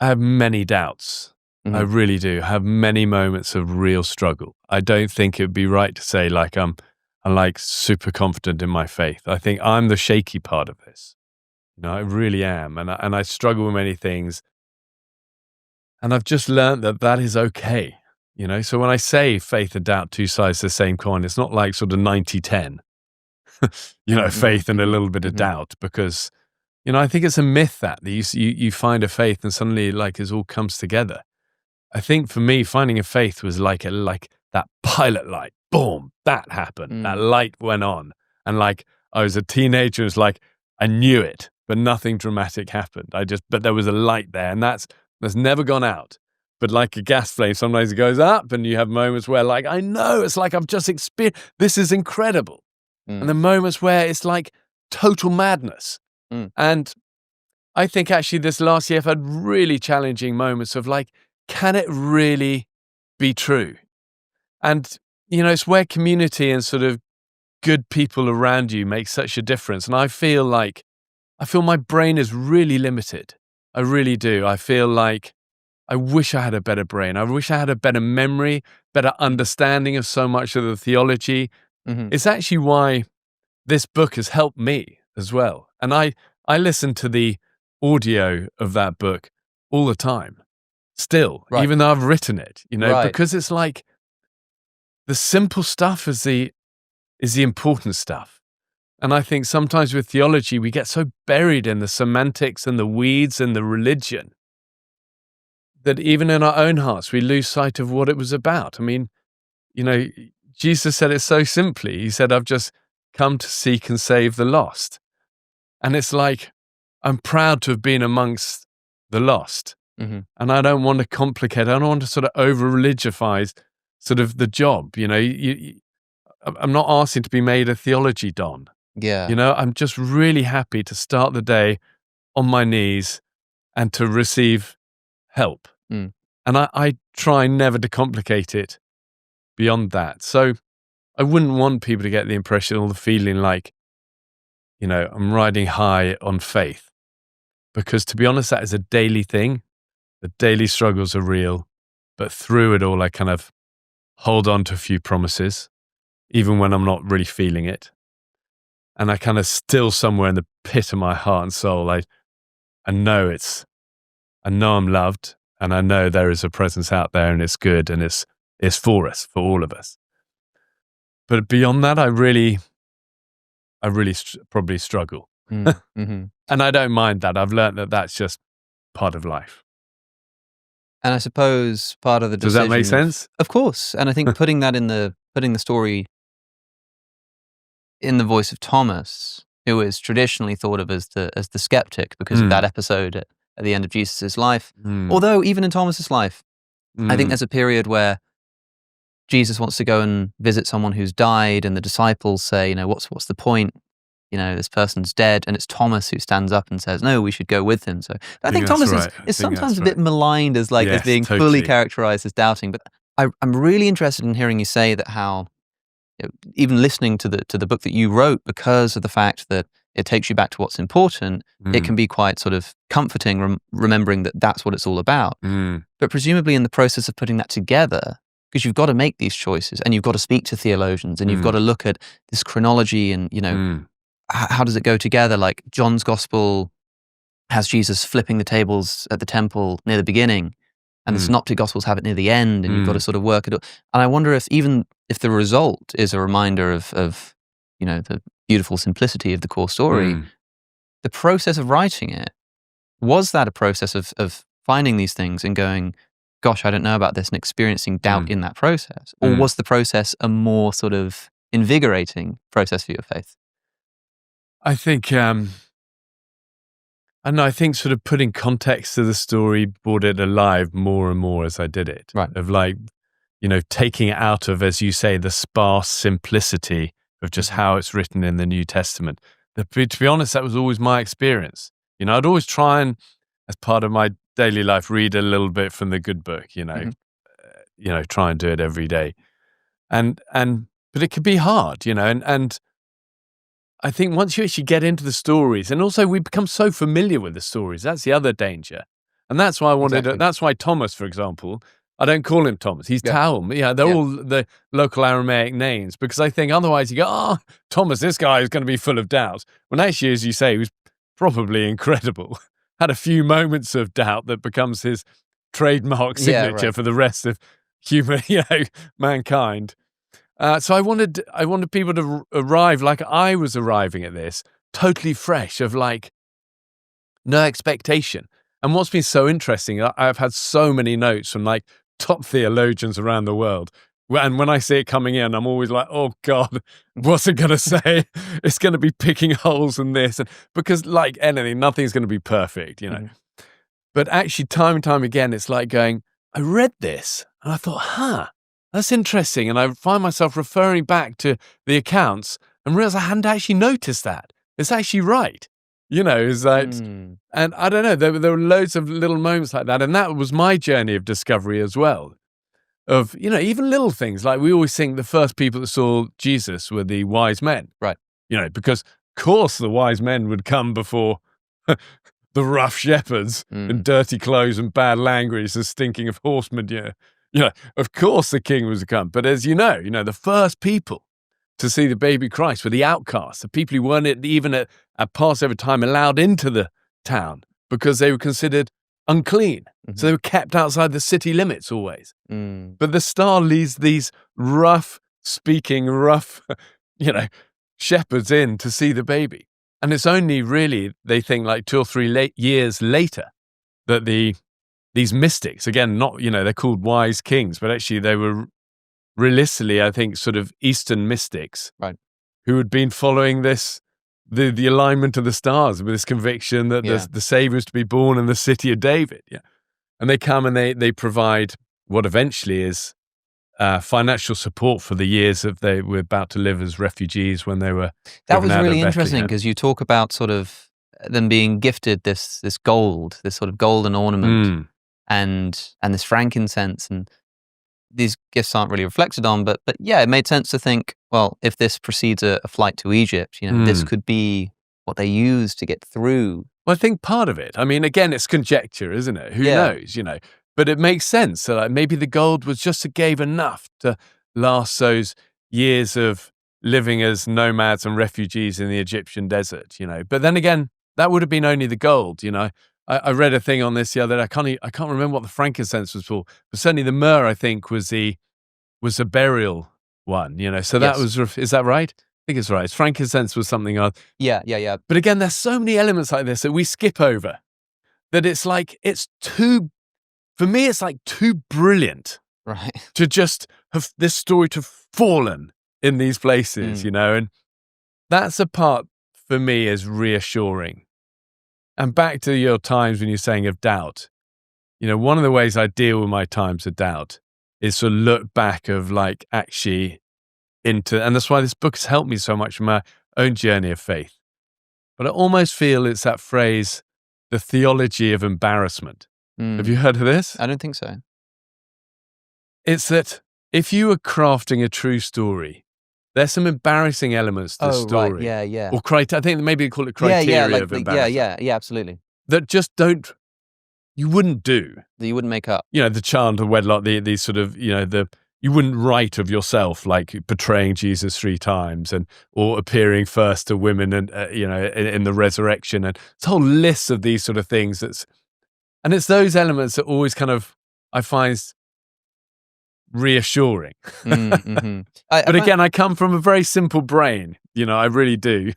I have many doubts. I Mhm. really do. I have many moments of real struggle. I don't think it would be right to say like I'm like super confident in my faith. I think I'm the shaky part of this. I really am. And I struggle with many things. And I've just learned that that is okay. So when I say faith and doubt, two sides of the same coin, it's not like sort of 90-10, Mhm, faith and a mhm, little bit of mhm. doubt, because, I think it's a myth that you find a faith and suddenly like it all comes together. I think for me, finding a faith was like that pilot light, boom, that happened. That Mm. light went on. And like, I was a teenager, it was like, I knew it, but nothing dramatic happened. But there was a light there, and that's never gone out. But like a gas flame, sometimes it goes up and you have moments where like, I know, it's like I've just experienced, this is incredible. And the Mm. moments where it's like total madness. Mm. And I think actually this last year I've had really challenging moments of like, can it really be true? And, it's where community and sort of good people around you make such a difference. And I feel my brain is really limited. I really do. I feel like I wish I had a better brain. I wish I had a better memory, better understanding of so much of the theology. Mhm. It's actually why this book has helped me as well. And I listen to the audio of that book all the time, still, Right. even though I've written it, Right. because it's like the simple stuff is the important stuff. And I think sometimes with theology, we get so buried in the semantics and the weeds and the religion that even in our own hearts, we lose sight of what it was about. I mean, Jesus said it so simply. He said, I've just come to seek and save the lost. And it's like, I'm proud to have been amongst the lost. Mhm. And I don't want to complicate, I don't want to sort of over-religify sort of the job. I'm not asking to be made a theology don. Yeah. I'm just really happy to start the day on my knees and to receive help. Mm. And I try never to complicate it beyond that. So I wouldn't want people to get the impression or the feeling like, I'm riding high on faith. Because to be honest, that is a daily thing. The daily struggles are real. But through it all, I kind of hold on to a few promises, even when I'm not really feeling it. And I kind of still somewhere in the pit of my heart and soul, I know I know I'm loved, and I know there is a presence out there, and it's good, and it's for us, for all of us. But beyond that, I really probably struggle. Mm. Mhm. And I don't mind that. I've learned that that's just part of life. And I suppose part of the Does that make decision sense? of course, and I think putting the story in the voice of Thomas, who is traditionally thought of as the skeptic because of that episode at the end of Jesus' life. Although even in Thomas's life, I think there's a period where Jesus wants to go and visit someone who's died, and the disciples say, what's the point? This person's dead, and it's Thomas who stands up and says, no, we should go with him. So I think that's Thomas right. is sometimes a bit maligned as as being fully characterized as doubting. But I'm really interested in hearing you say that how even listening to the book that you wrote, because of the fact that it takes you back to what's important, it can be quite sort of comforting remembering that that's what it's all about. But presumably in the process of putting that together, because you've got to make these choices and you've got to speak to theologians and you've got to look at this chronology and, how does it go together? Like John's gospel has Jesus flipping the tables at the temple near the beginning, and the synoptic gospels have it near the end, and you've got to sort of work it up. And I wonder if the result is a reminder of the beautiful simplicity of the core story, the process of writing it, was that a process of finding these things and going, gosh, I don't know about this, and experiencing doubt in that process? Or was the process a more sort of invigorating process for your faith? I think, I don't know, I think sort of putting context to the story brought it alive more and more as I did it. Right. Of like, taking it out of, as you say, the sparse simplicity of just how it's written in the New Testament. To be honest, that was always my experience. I'd always try and, as part of my daily life, read a little bit from the good book, try and do it every day. But it could be hard, and I think once you actually get into the stories, and also we become so familiar with the stories, that's the other danger. And that's why I wanted that's why Thomas, for example, I don't call him Thomas. He's Taum. Yeah, they're all the local Aramaic names, because I think otherwise you go, Thomas, this guy is going to be full of doubt. When actually, as you say, he was probably incredible. Had a few moments of doubt that becomes his trademark signature for the rest of human, mankind. So I wanted people to arrive like I was arriving at this, totally fresh, of like no expectation. And what's been so interesting, I've had so many notes from like top theologians around the world. And when I see it coming in, I'm always like, oh God, what's it going to say? It's going to be picking holes in this. And because like anything, nothing's going to be perfect, Mm-hmm. But actually, time and time again, it's like going, I read this and I thought, that's interesting. And I find myself referring back to the accounts and realize I hadn't actually noticed that. It's actually right. It's like, and I don't know, there were loads of little moments like that. And that was my journey of discovery as well. Of, even little things. Like we always think the first people that saw Jesus were the wise men. Right. Because of course the wise men would come before the rough shepherds in dirty clothes and bad language and stinking of horse manure. Of course the king was to come. But as you know, the first people to see the baby Christ were the outcasts, the people who weren't even at Passover time allowed into the town because they were considered unclean. Mm-hmm. So they were kept outside the city limits always. But the star leads these rough, shepherds in to see the baby. And it's only really, they think, like 2 or 3 years later that these mystics, again, not, they're called wise kings, but actually they were realistically, I think, sort of Eastern mystics, right, who had been following this, the alignment of the stars with this conviction that the Savior is to be born in the city of David. Yeah. And they come and they provide what eventually is financial support for the years that they were about to live as refugees when they were. That was really interesting, because you talk about sort of them being gifted this gold, this sort of golden ornament, and this frankincense, and these gifts aren't really reflected on, but yeah, it made sense to think, well, if this precedes a flight to Egypt, this could be what they use to get through. Well, I think part of it, I mean, again, it's conjecture, isn't it? Who knows, But it makes sense. So like maybe the gold was just gave enough to last those years of living as nomads and refugees in the Egyptian desert, But then again, that would have been only the gold, I read a thing on this the other day. I can't remember what the frankincense was for, but certainly the myrrh, I think, was the burial one, So that was, is that right? I think it's right. Frankincense was something else. Yeah. But again, there's so many elements like this that we skip over, that it's like, for me, it's like too brilliant, right, to just have this story to fallen in these places, and that's a part for me is reassuring. And back to your times when you're saying of doubt, one of the ways I deal with my times of doubt is to look back of like actually into, and that's why this book has helped me so much in my own journey of faith. But I almost feel it's that phrase, the theology of embarrassment. Have you heard of this? I don't think so. It's that if you were crafting a true story, there's some embarrassing elements to the story. Right. Yeah. Or I think maybe they call it criteria of embarrassment. Yeah, absolutely. That just you wouldn't do. That you wouldn't make up. The child of wedlock, the sort of, you wouldn't write of yourself like betraying Jesus 3 times or appearing first to women and, in the resurrection. And it's a whole list of these sort of things and it's those elements that always kind of, I find reassuring. Mm-hmm. But again, I come from a very simple brain. I really do.